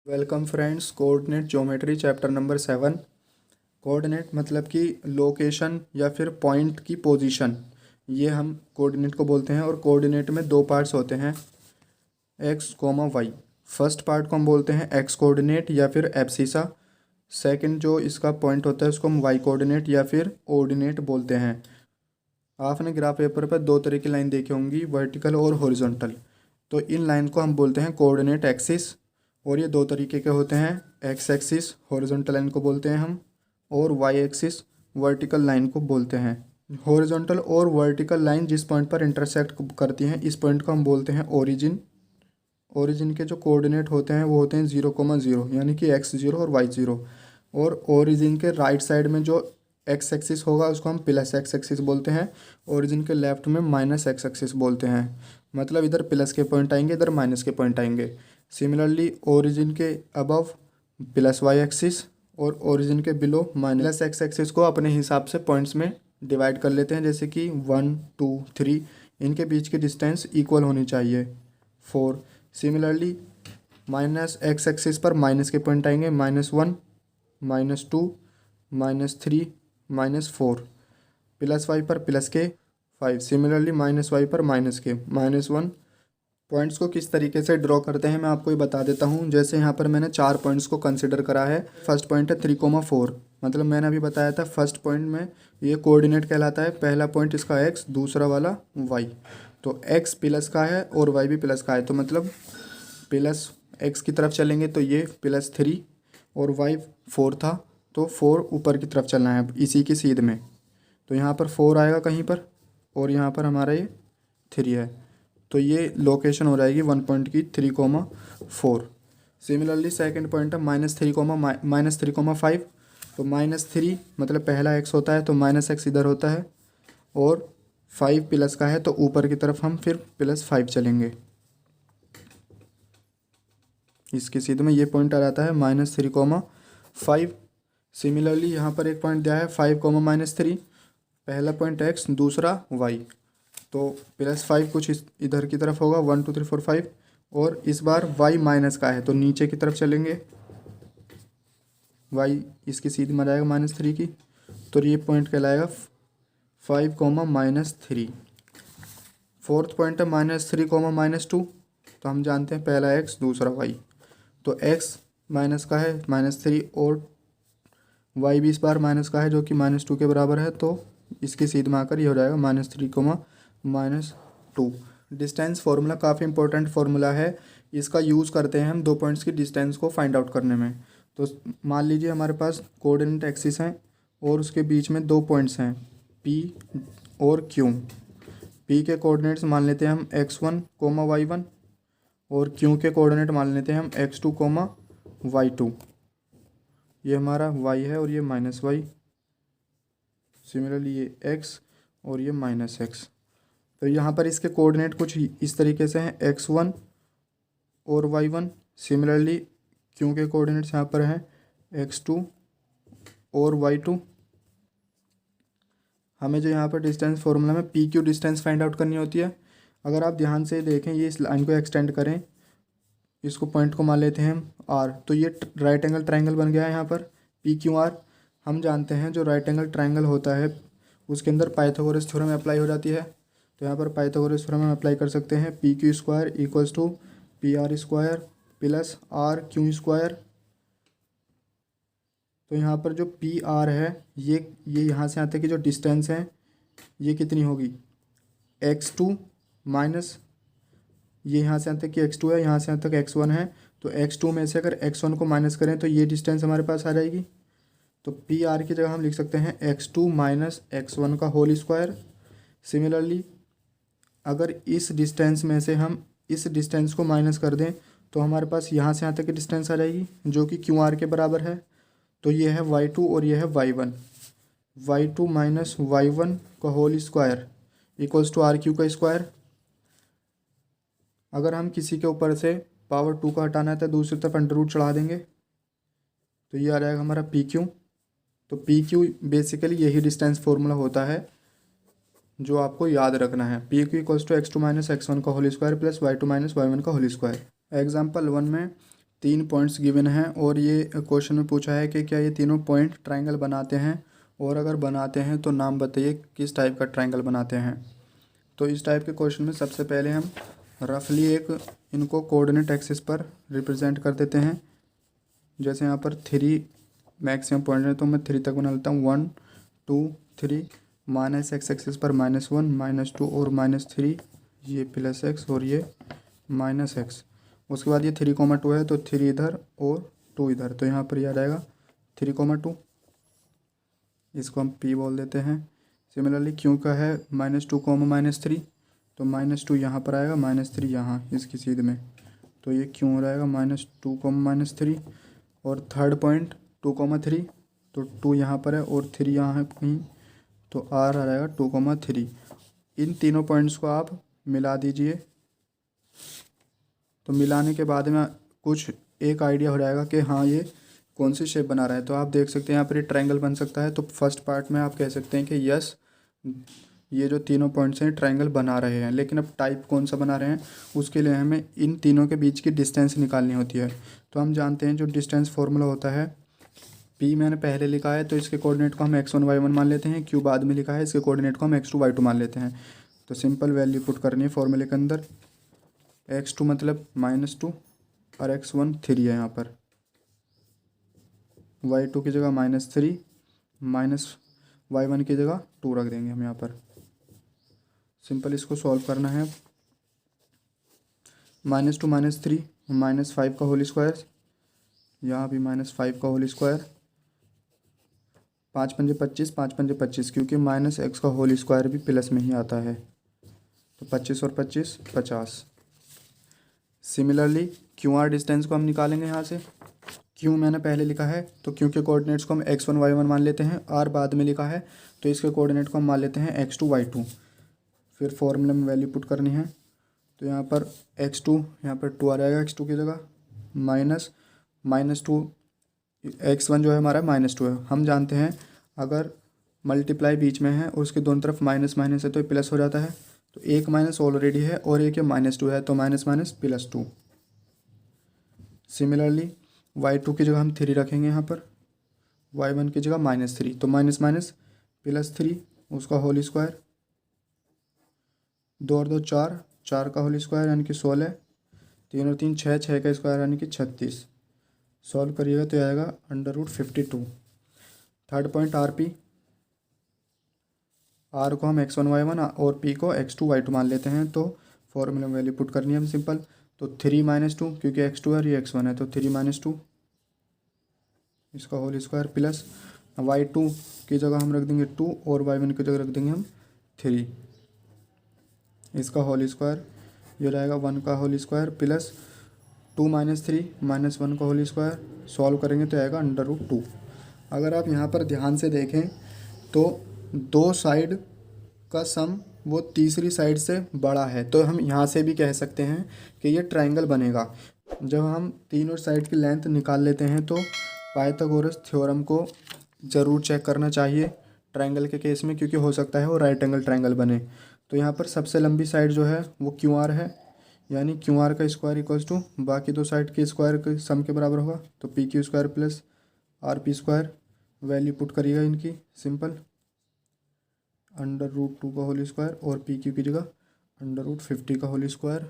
Welcome friends. Coordinate geometry chapter number 7। Coordinate मतलब कि location या फिर पॉइंट की पोजीशन, ये हम कोऑर्डिनेट को बोलते हैं। और कोऑर्डिनेट में दो पार्ट्स होते हैं, x comma y. First part को हम बोलते हैं एक्स कोऑर्डिनेट या फिर एब्सिसा। सेकंड जो इसका पॉइंट होता है उसको हम वाई कोऑर्डिनेट या फिर ऑर्डिनेट बोलते हैं। आपने ग्राफ पेपर पर दो तरह की लाइन देखी होंगी, वर्टिकल और हॉरिजॉन्टल। तो इन लाइन को हम बोलते हैं कोऑर्डिनेट एक्सिस। और ये दो तरीके के होते हैं, एक्स एक्सिस हॉरिजॉन्टल लाइन को बोलते हैं हम, और वाई एक्सिस वर्टिकल लाइन को बोलते हैं। हॉरिजॉन्टल और वर्टिकल लाइन जिस पॉइंट पर इंटरसेक्ट करती हैं, इस पॉइंट को हम बोलते हैं ओरिजिन। ओरिजिन के जो कोऑर्डिनेट होते हैं वो होते हैं 0,0, यानी कि x0 और y0। और ओरिजिन के राइट साइड में जो एक्स एक्सिस होगा उसको हम प्लस एक्स एक्सिस बोलते हैं। ओरिजिन के लेफ्ट में माइनस एक्स एक्सिस बोलते हैं। मतलब इधर प्लस के पॉइंट आएंगे, इधर माइनस के पॉइंट आएंगे। सिमिलरली ओरिजिन के अबव प्लस वाई एक्सिस और ओरिजिन के बिलो माइनस एक्स एक्सिस को अपने हिसाब से पॉइंट्स में डिवाइड कर लेते हैं, जैसे कि 1 2 3। इनके बीच की डिस्टेंस इक्वल होनी चाहिए 4। सिमिलरली माइनस एक्स एक्सिस पर माइनस के पॉइंट आएंगे, -1 -2 -3 -4। प्लस वाई पर प्लस के 5। सिमिलरली माइनस वाई पर माइनस के -1। पॉइंट्स को किस तरीके से ड्रॉ करते हैं मैं आपको ये बता देता हूँ। जैसे यहाँ पर मैंने 4 पॉइंट्स को कंसिडर करा है। फर्स्ट पॉइंट है 3,4, मतलब मैंने अभी बताया था फर्स्ट पॉइंट में ये कोऑर्डिनेट कहलाता है। पहला पॉइंट इसका एक्स, दूसरा वाला वाई। तो एक्स प्लस का है और वाई भी प्लस का है, तो मतलब प्लस एक्स की तरफ चलेंगे तो ये +3, और वाई 4 था तो 4 ऊपर की तरफ चलना है इसी की सीध में। तो यहाँ पर 4 आएगा कहीं पर, और यहाँ पर हमारा ये 3 है। तो ये लोकेशन हो जाएगी 1 पॉइंट की 3,4। सिमिलरली सेकंड पॉइंट है -3,5। तो -3 मतलब पहला एक्स होता है तो -x इधर होता है, और 5 प्लस का है तो ऊपर की तरफ हम फिर +5 चलेंगे। इसके सीधे में ये पॉइंट आ जाता है -3,5। सिमिलरली यहाँ पर एक पॉइंट दिया है 5, -3। पहला पॉइंट एक्स, दूसरा वाई। तो +5 कुछ इधर की तरफ होगा, 1 2 3 4 5। और इस बार वाई माइनस का है तो नीचे की तरफ चलेंगे। वाई इसकी सीधी में आ जाएगा -3 की, तो ये पॉइंट कहलाएगा 5, -3। फोर्थ पॉइंट है -3, -2। तो हम जानते हैं पहला एक्स, दूसरा वाई। तो एक्स माइनस का है -3, और वाई भी इस बार माइनस का है जो कि -2 के बराबर है। तो इसकी सीध में आकर ये हो जाएगा -3, -2। डिस्टेंस फार्मूला काफ़ी इंपॉर्टेंट फार्मूला है। इसका यूज़ करते हैं हम दो पॉइंट्स की डिस्टेंस को फाइंड आउट करने में। तो मान लीजिए हमारे पास कोऑर्डिनेट एक्सिस हैं और उसके बीच में दो पॉइंट्स हैं P और Q। P के कोऑर्डिनेट्स मान लेते हैं हम x1, y1, और Q के कोऑर्डिनेट मान लेते हैं हम x2, y2। ये हमारा y है और ये -y। सिमिलरली ये x और ये -x। तो यहाँ पर इसके कोऑर्डिनेट कुछ इस तरीके से हैं, x1 और y1। सिमिलरली Q के कोऑर्डिनेट्स यहाँ पर हैं x2 और y2। हमें जो यहाँ पर डिस्टेंस फार्मूला में PQ डिस्टेंस फाइंड आउट करनी होती है। अगर आप ध्यान से देखें, ये इस लाइन को एक्सटेंड करें, इसको पॉइंट को मान लेते हैं हम R, तो ये राइट एंगल ट्रायंगल बन गया है यहाँ पर PQR। हम जानते हैं जो राइट एंगल ट्रायंगल होता है उसके अंदर पाइथागोरस थ्योरम अप्लाई हो जाती है। तो यहाँ पर पाइथागोरस थ्योरम हम अप्लाई कर सकते हैं, PQ² = PR² + RQ²। तो यहाँ पर जो PR है ये यहाँ से यहाँ तक की जो डिस्टेंस है ये कितनी होगी, x2 माइनस ये यहाँ से यहाँ तक की x2 है, यहाँ से यहाँ तक x1 है। तो x2 में से अगर x1 को माइनस करें तो ये डिस्टेंस हमारे पास आ जाएगी। तो PR की जगह हम लिख सकते हैं x2 - x1 का होल स्क्वायर। सिमिलरली अगर इस डिस्टेंस में से हम इस डिस्टेंस को माइनस कर दें तो हमारे पास यहाँ से यहाँ तक की डिस्टेंस आ जाएगी जो कि QR के बराबर है। तो ये है y2 और ये है y1। y2 - y1 का होल स्क्वायर = RQ²। अगर हम किसी के ऊपर से पावर 2 का हटाना है तो दूसरी तरफ √ चढ़ा देंगे, तो ये आ जाएगा हमारा PQ। तो PQ बेसिकली यही डिस्टेंस फार्मूला होता है जो आपको याद रखना है। PQ = x2 - x1 का होल स्क्वायर + y2 - y1 का होल स्क्वायर। एग्जाम्पल 1 में 3 पॉइंट्स गिवन हैं और ये क्वेश्चन में पूछा है कि क्या ये तीनों पॉइंट ट्रायंगल बनाते हैं, और अगर बनाते हैं तो नाम बताइए किस टाइप का ट्रायंगल बनाते हैं। तो इस टाइप के क्वेश्चन में सबसे पहले हम रफली एक इनको कोऑर्डिनेट एक्सिस पर रिप्रेजेंट कर देते हैं। जैसे यहाँ पर 3 मैक्सिमम पॉइंट है तो मैं 3 तक बना लेता हूँ, 1 2 3, माइनस एक्स एक्सिस पर -1 -2 और -3, ये +x और ये -x। उसके बाद ये 3,2 है तो 3 इधर और 2 इधर, तो यहाँ पर याद आएगा 3,2, इसको हम p बोल देते हैं। सिमिलरली क्यों का है -2, -3, तो -2 यहाँ पर आएगा, -3 यहाँ इसकी सीध में, तो ये क्यों हो जाएगा -2, -3। और थर्ड पॉइंट 2,3, तो 2 यहाँ पर है और 3 यहाँ है कहीं, तो r आ जाएगा 2,3। इन तीनों पॉइंट्स को आप मिला दीजिए, तो मिलाने के बाद में कुछ एक आइडिया हो जाएगा कि हाँ ये कौन सी शेप बना रहा है। तो आप देख सकते हैं यहाँ पर ये ट्रायंगल बन सकता है। तो फर्स्ट पार्ट में आप कह सकते हैं कि यस ये जो तीनों पॉइंट्स हैं ट्रायंगल बना रहे हैं, लेकिन अब टाइप कौन सा बना रहे हैं उसके लिए हमें इन तीनों के बीच की डिस्टेंस निकालनी होती है। तो हम जानते हैं जो डिस्टेंस फार्मूला होता है, p मैंने पहले लिखा है तो इसके कोऑर्डिनेट को हम x1 y1 मान लेते हैं, q बाद में लिखा है इसके कोऑर्डिनेट को हम x2 y2 मान लेते हैं। तो सिंपल वैल्यू पुट करनी है फॉर्मूले के अंदर, x2 मतलब -2 और x1 3 है यहाँ पर, y2 की जगह -3, -y1 की जगह 2 रख देंगे हम यहाँ पर। सिंपल इसको सॉल्व करना है। -2 -3 -5 का होल स्क्वायर, यहाँ भी -5 का होल स्क्वायर, 5 पंजे 25, 5 पंजे 25, क्योंकि -x का होल स्क्वायर भी प्लस में ही आता है, तो 25 और 25 50। सिमिलरली क्यू आर डिस्टेंस को हम निकालेंगे यहाँ से। क्यू मैंने पहले लिखा है तो क्यू के कोऑर्डिनेट्स को हम x1 y1 मान लेते हैं, आर बाद में लिखा है तो इसके कोऑर्डिनेट को हम मान लेते हैं x2 y2। फिर फॉर्मूले में वैल्यू पुट करनी है, तो यहाँ पर x2 यहाँ पर 2 आ जाएगा x2 की जगह, -2 x1 जो है हमारा -2 है। हम जानते हैं अगर मल्टीप्लाई बीच में है और उसके दोनों तरफ माइनस माइनस है तो ये प्लस हो जाता है, तो एक माइनस ऑलरेडी है और एक ये -2 है, तो माइनस माइनस +2। सिमिलरली y2 की जगह हम 3 रखेंगे यहाँ पर, y1 की जगह -3, तो माइनस माइनस +3 उसका होल स्क्वायर, 2 और 2 4, 4 का होल स्क्वायर यानी कि 16, 3 और 3 6, 6 का स्क्वायर यानी कि 36। सॉल्व करिएगा तो आएगा √52। थर्ड पॉइंट r को हम x1 y1 और p को x2 y2 मान लेते हैं, तो फॉर्मूला में वैल्यू पुट करनी है हम सिंपल। तो 3 - 2 क्योंकि x2 है और ये x1 है, तो 3 - 2 इसका होल स्क्वायर प्लस y2 की जगह हम रख देंगे 2 और y1 की जगह रख देंगे हम 3, इसका होल स्क्वायर, ये रहेगा 1 का होल स्क्वायर प्लस 2 - 3 -1 का होल स्क्वायर। सॉल्व करेंगे तो आएगा √2। अगर आप यहाँ पर ध्यान से देखें तो दो साइड का सम वो तीसरी साइड से बड़ा है, तो हम यहाँ से भी कह सकते हैं कि ये ट्रायंगल बनेगा। जब हम तीनों साइड की लेंथ निकाल लेते हैं तो पाइथागोरस थ्योरम को ज़रूर चेक करना चाहिए ट्रायंगल के केस में, क्योंकि हो सकता है वो राइट एंगल ट्रायंगल बने। तो यहाँ पर सबसे लंबी साइड जो है वो QR है, यानी QR का स्क्वायर इक्वल्स टू बाकी दो साइड के स्क्वायर के सम के बराबर होगा, तो PQ² plus RP²। Value put करिएगा इनकी सिंपल, √2 का होल स्क्वायर और PQ की जगह √50 का होल स्क्वायर,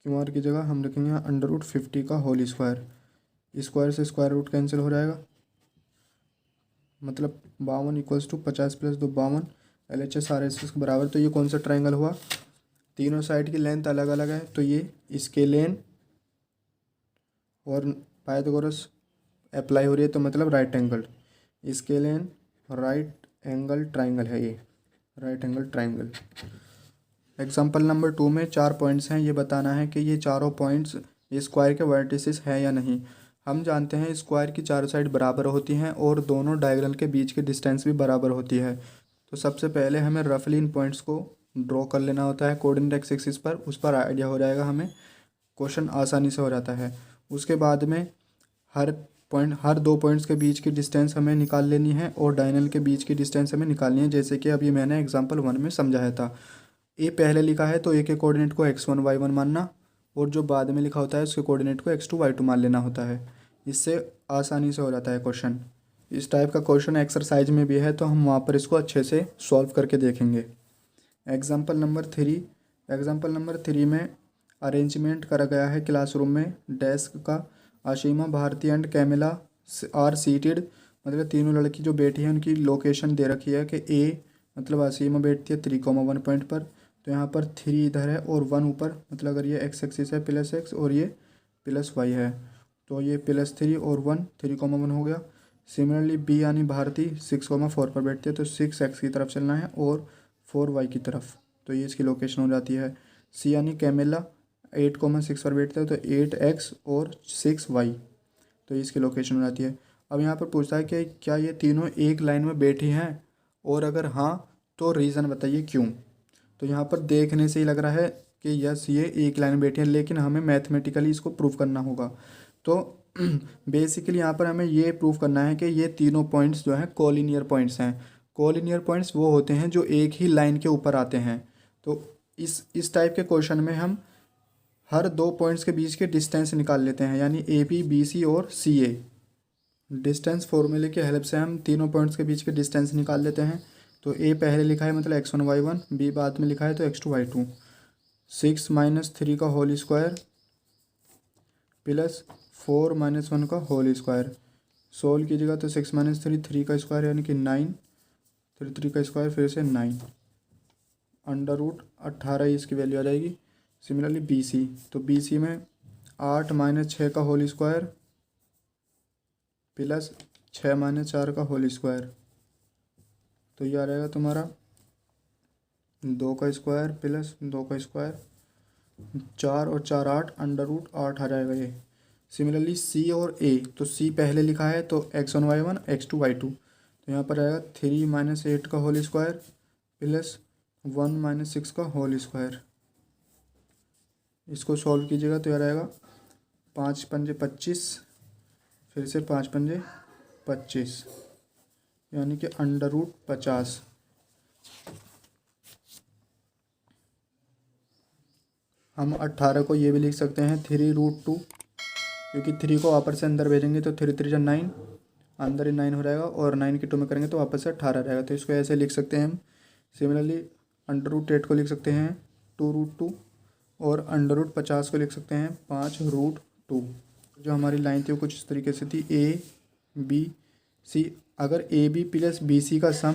QR की जगह हम रखेंगे √50 का होल स्क्वायर। स्क्वायर से स्क्वायर रूट कैंसिल हो जाएगा, मतलब 52 = 50 + 2 52, LHS RHS के बराबर। तो ये कौन सा ट्रायंगल हुआ, तीनों साइड की लेंथ अलग अलग है, तो ये स्केलेन और पाइथागोरस अप्लाई हो रही है, तो मतलब right angle, scalene right angle triangle है ये, right angle triangle. Example number 2 में 4 पॉइंट्स हैं, ये बताना है कि ये चारों पॉइंट्स स्क्वायर के वर्टिसेस हैं या नहीं। हम जानते हैं स्क्वायर की चारों साइड बराबर होती हैं और दोनों डायगोनल के बीच की डिस्टेंस भी बराबर होती है। तो सबसे पहले हमें रफली इन पॉइंट्स को ड्रॉ कर लेना होता है कोऑर्डिनेट एक्सिस पर, उस पर आइडिया हो जाएगा, हमें क्वेश्चन आसानी से हो जाता है। उसके बाद में हर 2 पॉइंट्स के बीच की डिस्टेंस हमें निकाल लेनी है और डायगोनल के बीच की डिस्टेंस हमें निकालनी है, जैसे कि अभी मैंने एग्जांपल 1 में समझाया था। ए पहले लिखा है तो ए के कोऑर्डिनेट को x1 y1 मानना और जो बाद में लिखा होता है उसके कोऑर्डिनेट को x2 y2 मान लेना होता है। इससे आसानी से हो जाता है क्वेश्चन। इस टाइप का क्वेश्चन एक्सरसाइज में भी है, तो हम वहाँ पर इसको अच्छे से सॉल्व करके देखेंगे। एग्जाम्पल नंबर थ्री में अरेंजमेंट करा गया है क्लासरूम में डेस्क का। Ashima, Bharti and Camila are seated, मतलब तीनों लड़की जो बैठी हैं उनकी लोकेशन दे रखी है कि ए, मतलब आशिमा बैठती है 3,1 पॉइंट पर, तो यहाँ पर 3 इधर है और 1 ऊपर, मतलब अगर ये एक्स एक्सिस है +x और ये +y है, तो ये +3 और 1 3,1 हो गया। सिमिलरली बी यानी भारती 6,4 पर बैठती है, तो 6x की तरफ चलना है और 4y की तरफ, तो ये इसकी लोकेशन हो जाती है। सी यानी कैमिला 8,6 पर बैठता है, तो 8x और 6y, तो ये इसकी लोकेशन हो जाती है। अब यहाँ पर पूछता है कि क्या ये तीनों एक लाइन में बैठी हैं, और अगर हाँ तो रीज़न बताइए क्यों। तो यहाँ पर देखने से ही लग रहा है कि यस ये एक लाइन में बैठी हैं, लेकिन हमें मैथमेटिकली इसको प्रूव करना होगा। तो बेसिकली यहाँ पर हमें ये प्रूव करना है कि ये तीनों पॉइंट्स जो हैं कोलिनियर पॉइंट्स हैं। कोलिनियर पॉइंट्स वो होते हैं जो एक ही लाइन के ऊपर आते हैं। तो इस टाइप के क्वेश्चन में हम हर दो पॉइंट्स के बीच के डिस्टेंस निकाल लेते हैं, यानी ए बी, बी सी और सी ए। डिस्टेंस फॉर्मूले की हेल्प से हम तीनों पॉइंट्स के बीच के डिस्टेंस निकाल लेते हैं। तो ए पहले लिखा है मतलब x1 y1, बी बाद में लिखा है तो x2 y2। 6 - 3 का होल स्क्वायर प्लस 4 - 1 का होल स्क्वायर। सोल्व कीजिएगा तो 6 - 3 3 का स्क्वायर यानी कि 9, 3 का स्क्वायर फिर से 9, √18 इसकी वैल्यू आ जाएगी। सिमिलरली बी सी, तो बी सी में 8 - 6 का होल स्क्वायर प्लस 6 - 4 का होल स्क्वायर, तो ये आ जाएगा तुम्हारा 2 का स्क्वायर प्लस 2 का स्क्वायर, 4 और 4 8, √8 आ जाएगा ये। सिमिलरली सी और ए, तो सी पहले लिखा है तो x1 y1 x2 y2, तो यहाँ पर आएगा 3 - 8 का होल स्क्वायर प्लस 1 - 6 का होल स्क्वायर। इसको सॉल्व कीजिएगा तो यार आएगा 5 पंजे 25, फिर से 5 पंजे 25, यानी कि √50। हम 18 को ये भी लिख सकते हैं 3√2, क्योंकि 3 को वापस से अंदर भेजेंगे तो 3 3 9, अंदर ही 9 हो जाएगा, और 9 की 2 में करेंगे तो वापस से 18 रहेगा, तो इसको ऐसे लिख सकते हैं हम। सिमिलरली √8 को लिख सकते हैं 2√2, और √50 को लिख सकते हैं 5√2। जो हमारी लाइन थी वो कुछ इस तरीके से थी, ए बी सी। अगर A B plus B C का सम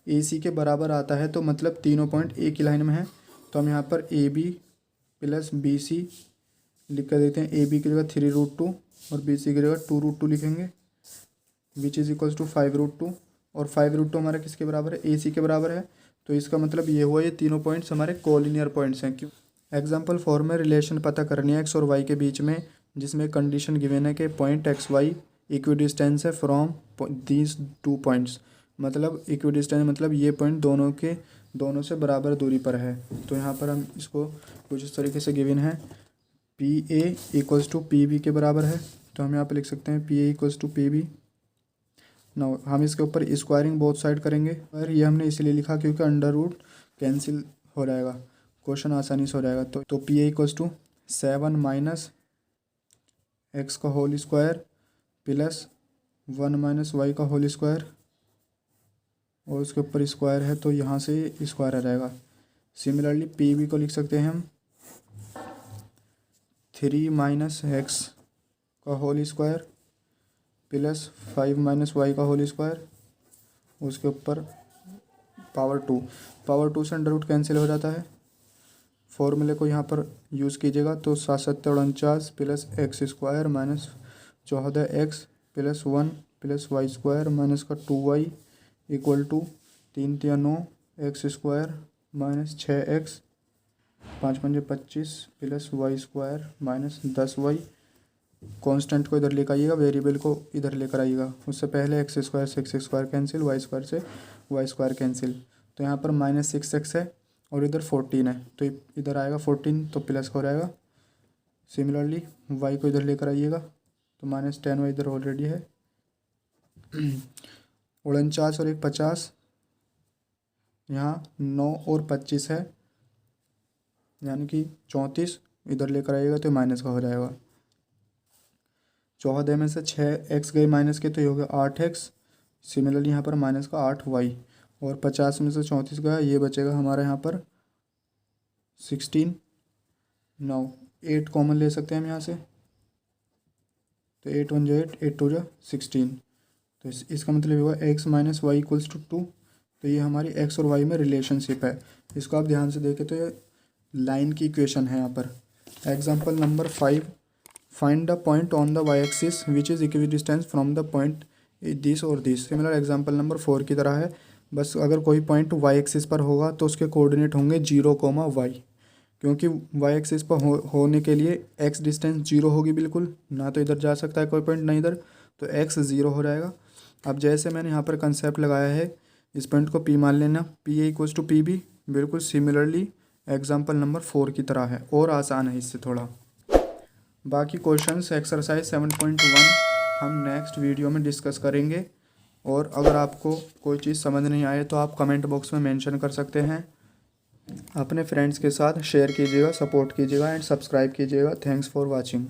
ए सी के बराबर आता है तो मतलब तीनों पॉइंट एक ही लाइन में है, तो हम यहाँ पर A B plus B C लिख कर देते हैं। ए बी की जगह 3√2 और बी सी की जगह 2√2 लिखेंगे, विच इज़ इक्वल्स टू 5√2, और 5√2 हमारा किसके बराबर है, ए सी के बराबर है। तो इसका मतलब ये हुआ ये तीनों पॉइंट्स हमारे कोलिनियर पॉइंट्स हैं। क्यों? एग्जाम्पल 4 में रिलेशन पता करनी है एक्स और वाई के बीच में, जिसमें कंडीशन गिवन है कि point x y equidistant है फ्रॉम दीज 2 पॉइंट्स। मतलब इक्वी डिस्टेंस मतलब ये पॉइंट दोनों से बराबर दूरी पर है। तो यहाँ पर हम इसको कुछ इस तरीके से गिवन है, P A equals to P B के बराबर है, तो हम यहाँ पर लिख सकते हैं P A equals to P B. ना हम इसके ऊपर स्क्वायरिंग बोथ साइड करेंगे, और ये हमने इसलिए लिखा क्योंकि √, कैंसिल हो जाएगा, क्वेश्चन आसानी से हो जाएगा। तो P A equals to 7 - x का होल स्क्वायर प्लस 1 - y का होल स्क्वायर, और उसके ऊपर स्क्वायर है तो यहाँ से स्क्वायर आ जाएगा। सिमिलरली पी बी को लिख सकते हैं हम 3 - x का होल स्क्वायर प्लस 5 - y का होल स्क्वायर, उसके ऊपर पावर 2 से √, कैंसिल हो जाता है। फॉर्मूले को यहाँ पर यूज़ कीजिएगा तो 7 7 49 plus x square minus 14x plus 1 plus y square minus का 2y equal to 3 3 9 x square minus 6x 5 5 25 plus y square minus 10y। Constant को इधर लेकर आइएगा, वेरिएबल को इधर लेकर आइएगा। उससे पहले एक्स स्क्वायर से x square cancel, y square से वाई स्क्वायर कैंसिल, तो यहाँ पर -6x है और इधर 14 है, तो इधर आएगा 14 तो प्लस हो जाएगा। सिमिलरली वाई को इधर लेकर आइएगा तो -10y इधर ऑलरेडी है। 49 और 1 50, यहाँ 9 और 25 है, यानी कि 34, इधर लेकर आइएगा तो माइनस का हो जाएगा। 14 में से 6x गए माइनस के तो ये हो गया 8x। सिमिलरली यहाँ पर माइनस का 8y। और 50 में से 34 गया, ये बचेगा हमारे यहाँ पर 16। 9 8 कॉमन ले सकते हैं हम यहाँ से, तो 8 1 जो 8, 8 2 जो 16। तो इसका मतलब हुआ x minus y equals to 2। तो ये हमारी x और y में रिलेशनशिप है। इसको आप ध्यान से देखें तो ये लाइन की इक्वेशन है यहाँ पर। Example number 5, find the point on the y axis which is equidistance from the point this और दिस। सिमिलर एग्जाम्पल नंबर 4 की तरह है, बस अगर कोई पॉइंट वाई एक्सिस पर होगा तो उसके कोऑर्डिनेट होंगे 0, y, क्योंकि वाई एक्सिस पर होने के लिए x डिस्टेंस 0 होगी बिल्कुल, ना तो इधर जा सकता है कोई पॉइंट ना इधर, तो x 0 हो जाएगा। अब जैसे मैंने यहाँ पर कंसेप्ट लगाया है, इस पॉइंट को P मान लेना, P a equals to P B, बिल्कुल सिमिलरली एग्जाम्पल नंबर 4 की तरह है, और आसान है इससे थोड़ा। बाकी क्वेश्चंस एक्सरसाइज 7.1 हम नेक्स्ट वीडियो में डिस्कस करेंगे। और अगर आपको कोई चीज़ समझ नहीं आए तो आप कमेंट बॉक्स में मेंशन कर सकते हैं। अपने फ्रेंड्स के साथ शेयर कीजिएगा, सपोर्ट कीजिएगा एंड सब्सक्राइब कीजिएगा। Thanks for watching.